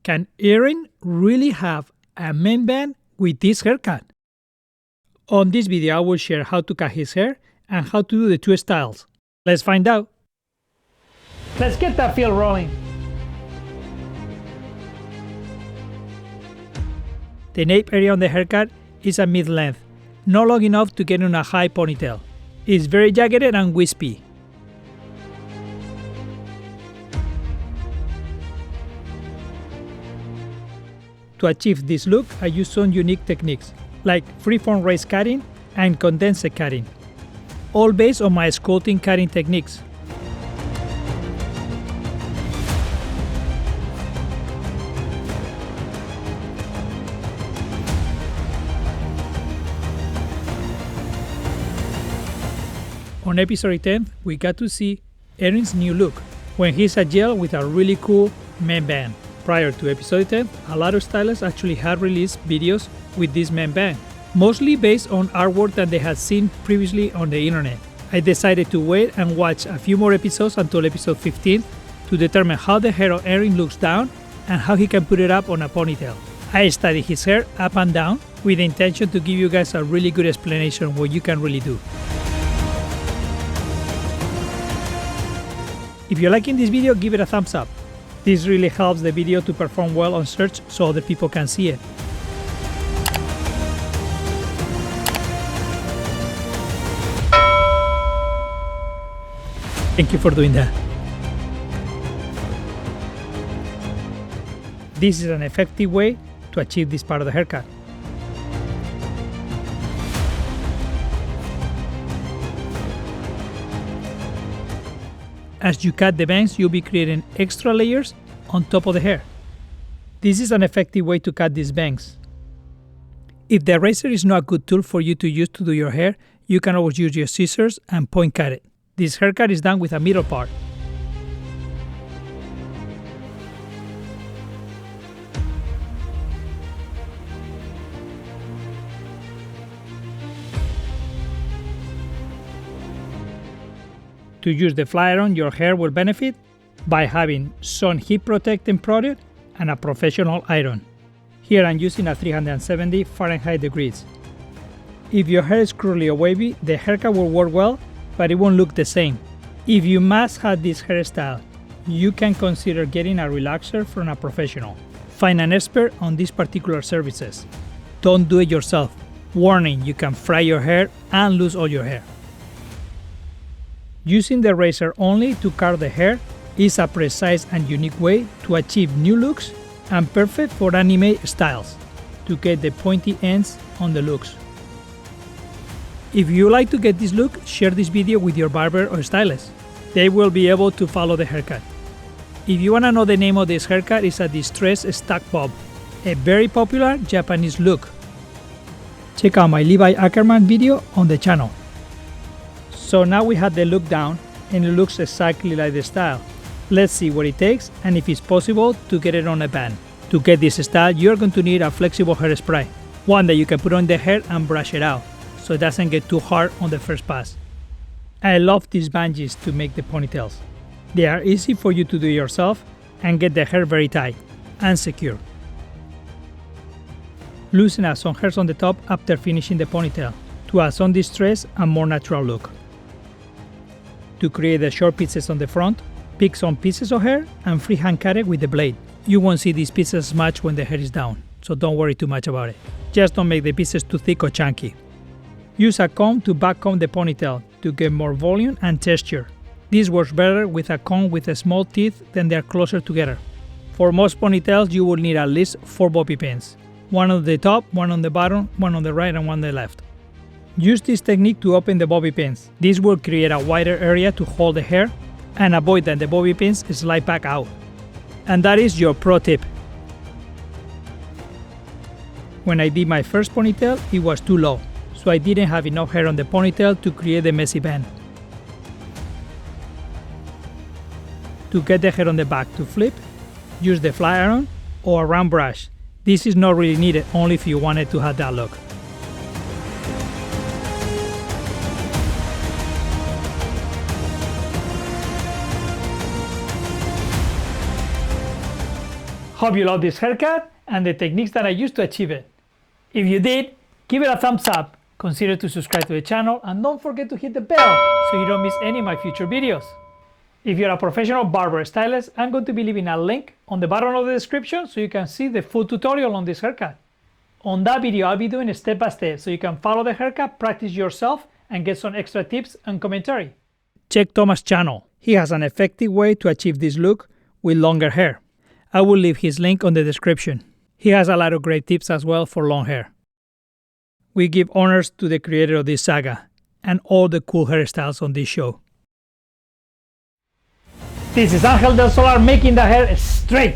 Can EREN really have a man band with this haircut? On this video, I will share how to cut his hair and how to do the two styles. Let's find out. Let's get that feel rolling. The nape area on the haircut is a mid-length, not long enough to get in a high ponytail. It's very jagged and wispy. To achieve this look, I use some unique techniques, like freeform raised cutting and condensed cutting, all based on my sculpting cutting techniques. On episode 10, we got to see EREN's new look, when he's a gel with a really cool man band. Prior to episode 10, a lot of stylists actually had released videos with this man band, mostly based on artwork that they had seen previously on the internet. I decided to wait and watch a few more episodes until episode 15 to determine how the hair of EREN looks down and how he can put it up on a ponytail. I studied his hair up and down with the intention to give you guys a really good explanation of what you can really do. If you're liking this video, give it a thumbs up. This really helps the video to perform well on search so other people can see it. Thank you for doing that. This is an effective way to achieve this part of the haircut. As you cut the bangs, you'll be creating extra layers on top of the hair. This is an effective way to cut these bangs. If the razor is not a good tool for you to use to do your hair, you can always use your scissors and point cut it. This haircut is done with a middle part. To use the flat iron, your hair will benefit by having some heat protecting product and a professional iron. Here I'm using a 370 Fahrenheit degrees. If your hair is curly or wavy, the haircut will work well, but it won't look the same. If you must have this hairstyle, you can consider getting a relaxer from a professional. Find an expert on these particular services. Don't do it yourself. Warning, you can fry your hair and lose all your hair. Using the razor only to cut the hair is a precise and unique way to achieve new looks and perfect for anime styles, to get the pointy ends on the looks. If you like to get this look, share this video with your barber or stylist. They will be able to follow the haircut. If you want to know the name of this haircut, it's a distressed stack bob, a very popular Japanese look. Check out my Levi Ackerman video on the channel. So now we have the look down and it looks exactly like the style. Let's see what it takes and if it's possible to get it on a band. To get this style, you're going to need a flexible hairspray, one that you can put on the hair and brush it out so it doesn't get too hard on the first pass. I love these bandages to make the ponytails. They are easy for you to do yourself and get the hair very tight and secure. Loosen up some hairs on the top after finishing the ponytail to add some distress and more natural look. To create the short pieces on the front, pick some pieces of hair and freehand cut it with the blade. You won't see these pieces much when the hair is down, so don't worry too much about it. Just don't make the pieces too thick or chunky. Use a comb to back comb the ponytail to get more volume and texture. This works better with a comb with a small teeth than they are closer together. For most ponytails, you will need at least 4 bobby pins. One on the top, one on the bottom, one on the right and one on the left. Use this technique to open the bobby pins. This will create a wider area to hold the hair and avoid that the bobby pins slide back out. And that is your pro tip. When I did my first ponytail, it was too low, so I didn't have enough hair on the ponytail to create the messy band. To get the hair on the back to flip, use the flat iron or a round brush. This is not really needed, only if you wanted to have that look. Hope you love this haircut and the techniques that I used to achieve it. If you did, give it a thumbs up, consider to subscribe to the channel, and don't forget to hit the bell so you don't miss any of my future videos. If you're a professional barber or stylist, I'm going to be leaving a link on the bottom of the description so you can see the full tutorial on this haircut. On that video, I'll be doing it step by step so you can follow the haircut, practice yourself, and get some extra tips and commentary. Check Thomas' channel. He has an effective way to achieve this look with longer hair. I will leave his link on the description. He has a lot of great tips as well for long hair. We give honors to the creator of this saga and all the cool hairstyles on this show. This is Angel del Solar making the hair straight.